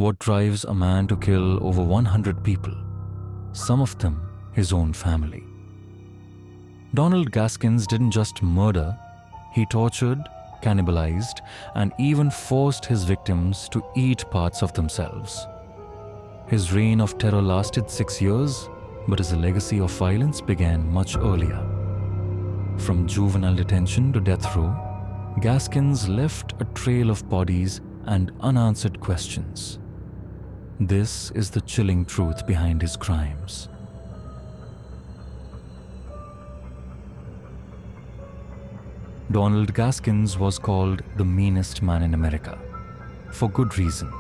What drives a man to kill over 100 people, some of them his own family? Donald Gaskins didn't just murder, he tortured, cannibalized, and even forced his victims to eat parts of themselves. His reign of terror lasted 6 years, but his legacy of violence began much earlier. From juvenile detention to death row, Gaskins left a trail of bodies and unanswered questions. This is the chilling truth behind his crimes. Donald Gaskins was called the meanest man in America, for good reason.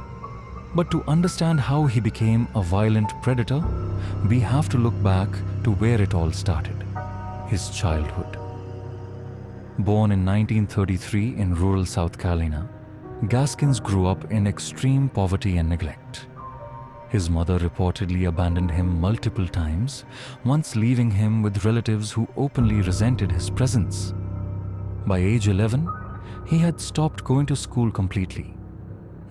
But to understand how he became a violent predator, we have to look back to where it all started, his childhood. Born in 1933 in rural South Carolina, Gaskins grew up in extreme poverty and neglect. His mother reportedly abandoned him multiple times, once leaving him with relatives who openly resented his presence. By age 11, he had stopped going to school completely.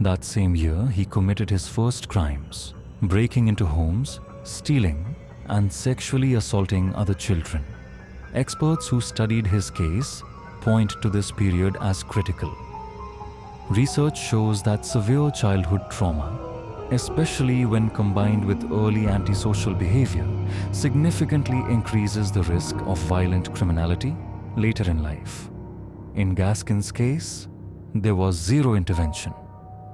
That same year, he committed his first crimes, breaking into homes, stealing, and sexually assaulting other children. Experts who studied his case point to this period as critical. Research shows that severe childhood trauma, especially when combined with early antisocial behavior, significantly increases the risk of violent criminality later in life. In Gaskins' case, there was zero intervention,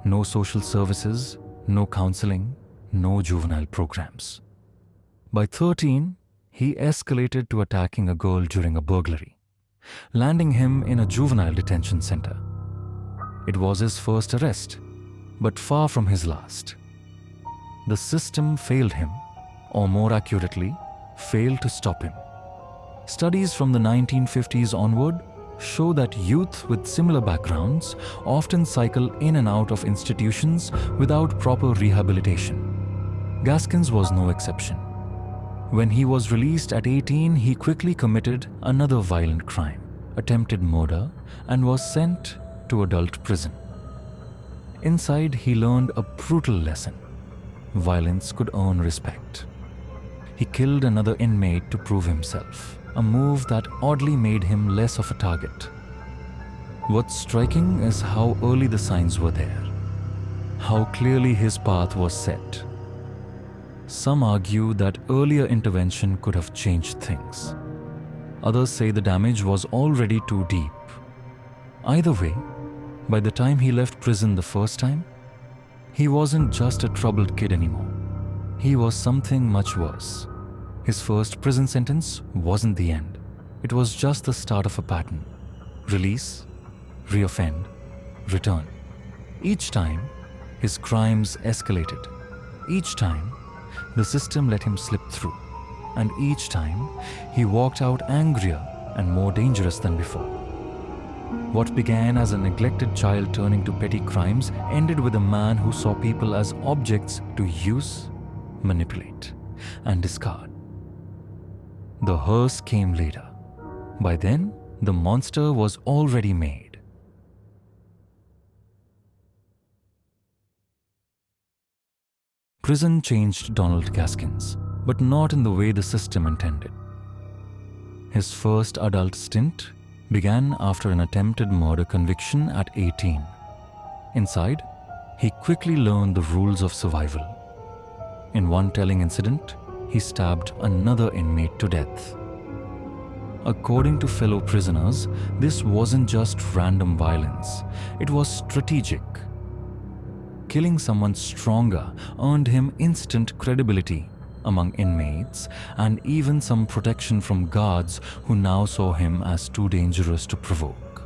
no social services, no counseling, no juvenile programs. By 13, he escalated to attacking a girl during a burglary, landing him in a juvenile detention center. It was his first arrest, but far from his last. The system failed him, or more accurately, failed to stop him. Studies from the 1950s onward show that youth with similar backgrounds often cycle in and out of institutions without proper rehabilitation. Gaskins was no exception. When he was released at 18, he quickly committed another violent crime, attempted murder, and was sent to adult prison. Inside, he learned a brutal lesson. Violence could earn respect. He killed another inmate to prove himself, a move that oddly made him less of a target. What's striking is how early the signs were there, how clearly his path was set. Some argue that earlier intervention could have changed things. Others say the damage was already too deep. Either way, by the time he left prison the first time, he wasn't just a troubled kid anymore. He was something much worse. His first prison sentence wasn't the end. It was just the start of a pattern. Release, reoffend, return. Each time, his crimes escalated. Each time, the system let him slip through. And each time, he walked out angrier and more dangerous than before. What began as a neglected child turning to petty crimes ended with a man who saw people as objects to use, manipulate, and discard. The hearse came later. By then, the monster was already made. Prison changed Donald Gaskins, but not in the way the system intended. His first adult stint began after an attempted murder conviction at 18. Inside, he quickly learned the rules of survival. In one telling incident, he stabbed another inmate to death. According to fellow prisoners, this wasn't just random violence, it was strategic. Killing someone stronger earned him instant credibility among inmates and even some protection from guards who now saw him as too dangerous to provoke.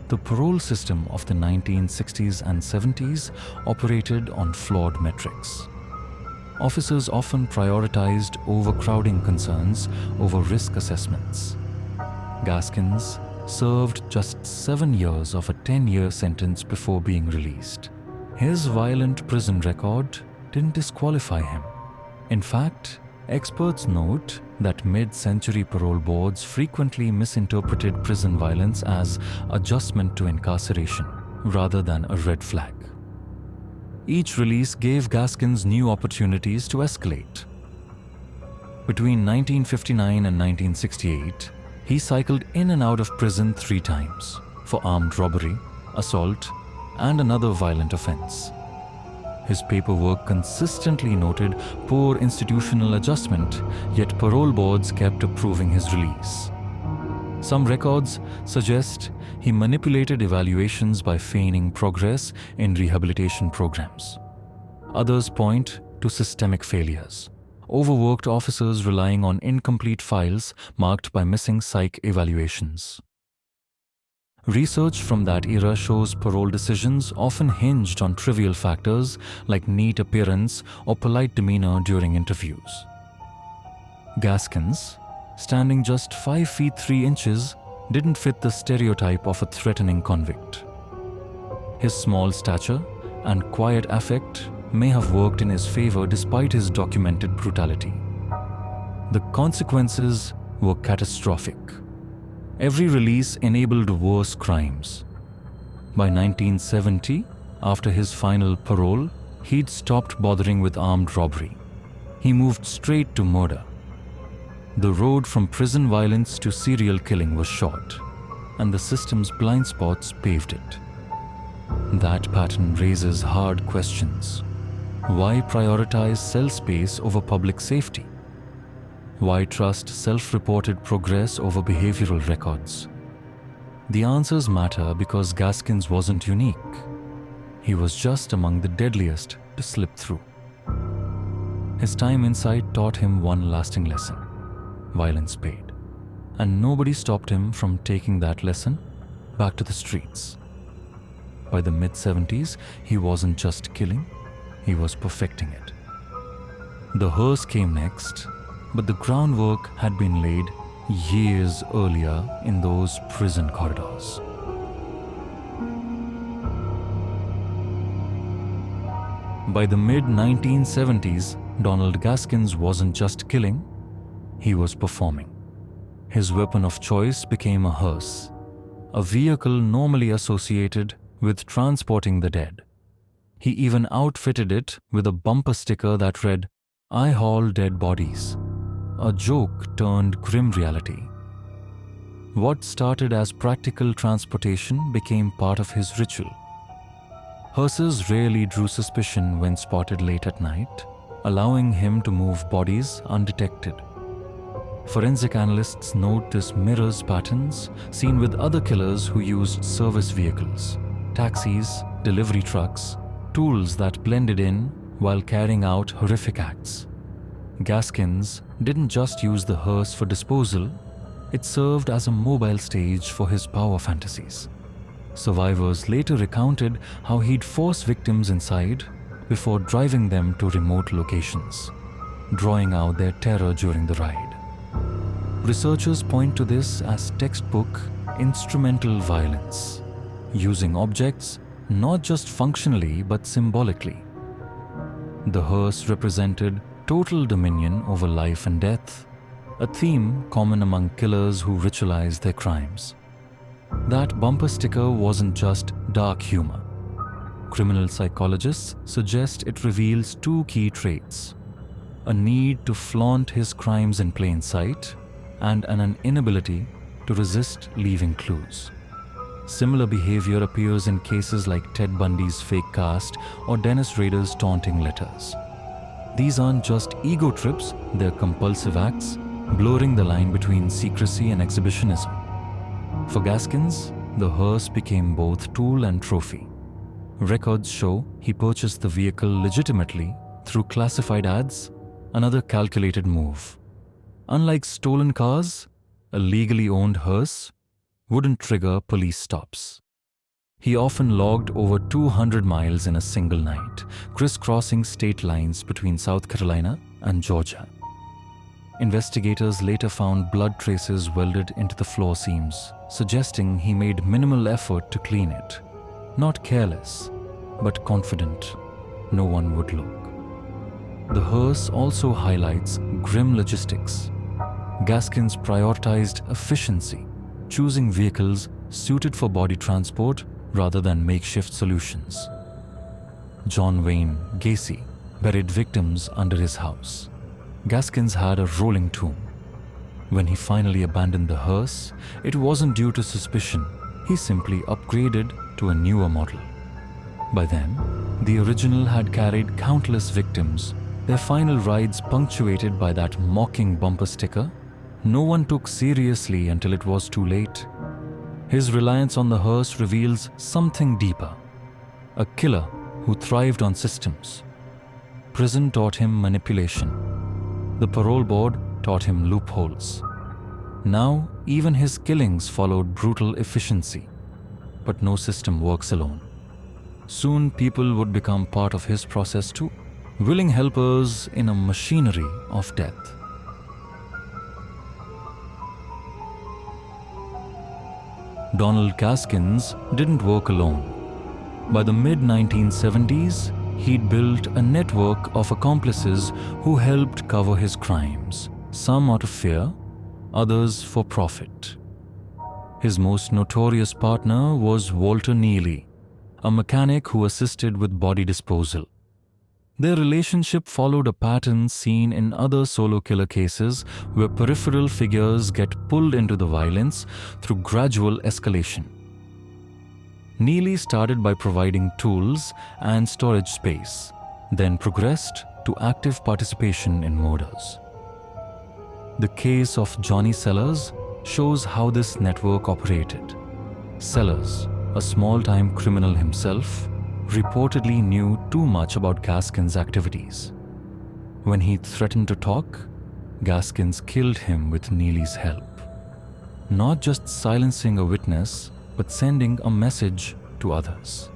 The parole system of the 1960s and 70s operated on flawed metrics. Officers often prioritized overcrowding concerns over risk assessments. Gaskins served just 7 years of a 10-year sentence before being released. His violent prison record didn't disqualify him. In fact, experts note that mid-century parole boards frequently misinterpreted prison violence as adjustment to incarceration rather than a red flag. Each release gave Gaskins new opportunities to escalate. Between 1959 and 1968, he cycled in and out of prison 3 times for armed robbery, assault, and another violent offense. His paperwork consistently noted poor institutional adjustment, yet parole boards kept approving his release. Some records suggest he manipulated evaluations by feigning progress in rehabilitation programs. Others point to systemic failures, overworked officers relying on incomplete files marked by missing psych evaluations. Research from that era shows parole decisions often hinged on trivial factors like neat appearance or polite demeanor during interviews. Gaskins, standing just 5 feet 3 inches, didn't fit the stereotype of a threatening convict. His small stature and quiet affect may have worked in his favor despite his documented brutality. The consequences were catastrophic. Every release enabled worse crimes. By 1970, after his final parole, he'd stopped bothering with armed robbery. He moved straight to murder. The road from prison violence to serial killing was short, and the system's blind spots paved it. That pattern raises hard questions. Why prioritize cell space over public safety? Why trust self-reported progress over behavioral records? The answers matter because Gaskins wasn't unique. He was just among the deadliest to slip through. His time inside taught him one lasting lesson: violence paid. And nobody stopped him from taking that lesson back to the streets. By the mid-70s, he wasn't just killing, he was perfecting it. The Hearse came next, but the groundwork had been laid years earlier in those prison corridors. By the mid-1970s, Donald Gaskins wasn't just killing, he was performing. His weapon of choice became a hearse, a vehicle normally associated with transporting the dead. He even outfitted it with a bumper sticker that read, "I haul dead bodies," a joke turned grim reality. What started as practical transportation became part of his ritual. Hearses rarely drew suspicion when spotted late at night, allowing him to move bodies undetected. Forensic analysts note this mirrors patterns seen with other killers who used service vehicles, taxis, delivery trucks, tools that blended in while carrying out horrific acts. Gaskins didn't just use the hearse for disposal, it served as a mobile stage for his power fantasies. Survivors later recounted how he'd force victims inside before driving them to remote locations, drawing out their terror during the ride. Researchers point to this as textbook instrumental violence, using objects not just functionally but symbolically. The hearse represented total dominion over life and death, a theme common among killers who ritualize their crimes. That bumper sticker wasn't just dark humor. Criminal psychologists suggest it reveals 2 key traits: a need to flaunt his crimes in plain sight and an inability to resist leaving clues. Similar behavior appears in cases like Ted Bundy's fake cast or Dennis Rader's taunting letters. These aren't just ego trips, they're compulsive acts, blurring the line between secrecy and exhibitionism. For Gaskins, the hearse became both tool and trophy. Records show he purchased the vehicle legitimately through classified ads, another calculated move. Unlike stolen cars, a legally owned hearse wouldn't trigger police stops. He often logged over 200 miles in a single night, crisscrossing state lines between South Carolina and Georgia. Investigators later found blood traces welded into the floor seams, suggesting he made minimal effort to clean it. Not careless, but confident no one would look. The hearse also highlights grim logistics. Gaskins prioritized efficiency, choosing vehicles suited for body transport rather than makeshift solutions. John Wayne Gacy buried victims under his house. Gaskins had a rolling tomb. When he finally abandoned the hearse, it wasn't due to suspicion. He simply upgraded to a newer model. By then, the original had carried countless victims, their final rides punctuated by that mocking bumper sticker no one took seriously until it was too late. His reliance on the hearse reveals something deeper. A killer who thrived on systems. Prison taught him manipulation. The parole board taught him loopholes. Now, even his killings followed brutal efficiency. But no system works alone. Soon people would become part of his process too, willing helpers in a machinery of death. Donald Gaskins didn't work alone. By the mid-1970s, he'd built a network of accomplices who helped cover his crimes, some out of fear, others for profit. His most notorious partner was Walter Neely, a mechanic who assisted with body disposal. Their relationship followed a pattern seen in other solo killer cases where peripheral figures get pulled into the violence through gradual escalation. Neely started by providing tools and storage space, then progressed to active participation in murders. The case of Johnny Sellers shows how this network operated. Sellers, a small-time criminal himself, reportedly knew too much about Gaskins' activities. When he threatened to talk, Gaskins killed him with Neely's help. Not just silencing a witness, but sending a message to others.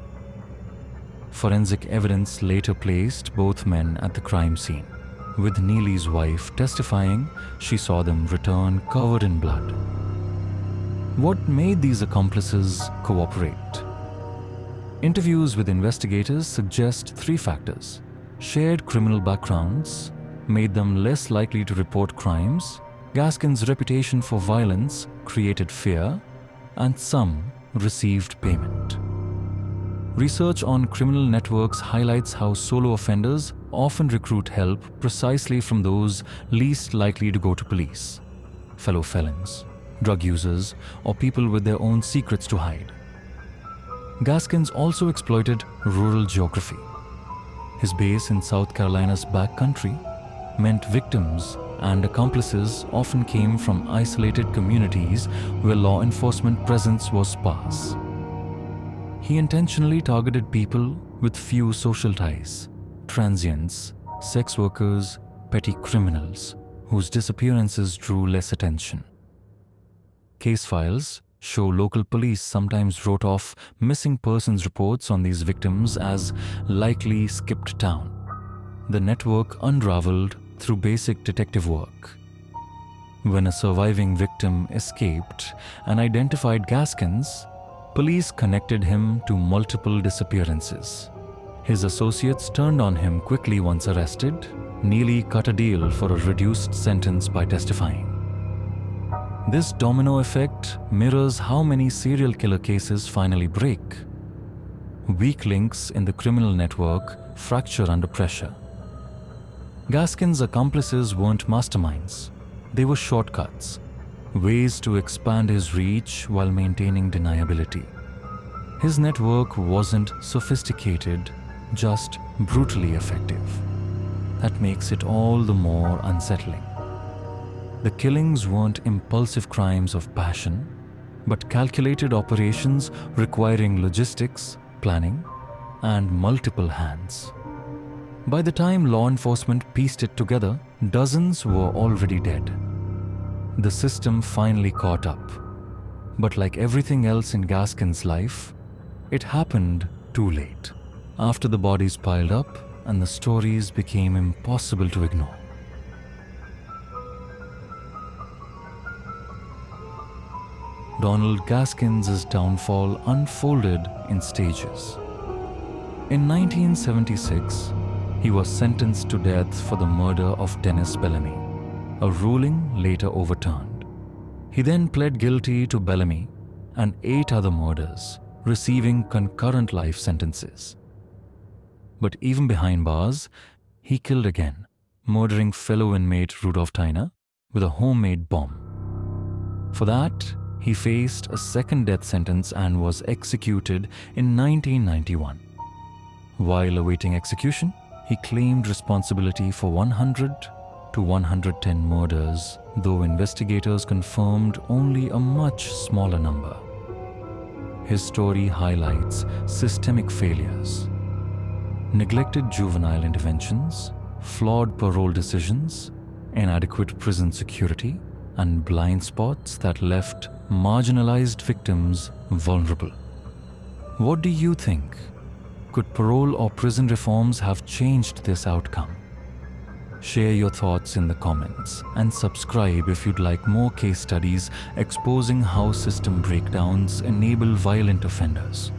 Forensic evidence later placed both men at the crime scene, with Neely's wife testifying she saw them return covered in blood. What made these accomplices cooperate? Interviews with investigators suggest three factors. Shared criminal backgrounds made them less likely to report crimes, Gaskins' reputation for violence created fear, and some received payment. Research on criminal networks highlights how solo offenders often recruit help precisely from those least likely to go to police: fellow felons, drug users, or people with their own secrets to hide. Gaskins also exploited rural geography. His base in South Carolina's backcountry meant victims and accomplices often came from isolated communities where law enforcement presence was sparse. He intentionally targeted people with few social ties: transients, sex workers, petty criminals, whose disappearances drew less attention. Case files show local police sometimes wrote off missing persons reports on these victims as likely skipped town. The network unraveled through basic detective work. When a surviving victim escaped and identified Gaskins, police connected him to multiple disappearances. His associates turned on him quickly once arrested. Neely cut a deal for a reduced sentence by testifying. This domino effect mirrors how many serial killer cases finally break. Weak links in the criminal network fracture under pressure. Gaskins' accomplices weren't masterminds. They were shortcuts, ways to expand his reach while maintaining deniability. His network wasn't sophisticated, just brutally effective. That makes it all the more unsettling. The killings weren't impulsive crimes of passion, but calculated operations requiring logistics, planning, and multiple hands. By the time law enforcement pieced it together, dozens were already dead. The system finally caught up. But like everything else in Gaskins' life, it happened too late, after the bodies piled up and the stories became impossible to ignore. Donald Gaskins' downfall unfolded in stages. In 1976, he was sentenced to death for the murder of Dennis Bellamy, a ruling later overturned. He then pled guilty to Bellamy and 8 other murders, receiving concurrent life sentences. But even behind bars, he killed again, murdering fellow inmate Rudolf Tyner with a homemade bomb. For that, he faced a second death sentence and was executed in 1991. While awaiting execution, he claimed responsibility for 100 to 110 murders, though investigators confirmed only a much smaller number. His story highlights systemic failures, neglected juvenile interventions, flawed parole decisions, inadequate prison security, and blind spots that left marginalized victims vulnerable. What do you think? Could parole or prison reforms have changed this outcome? Share your thoughts in the comments and subscribe if you'd like more case studies exposing how system breakdowns enable violent offenders.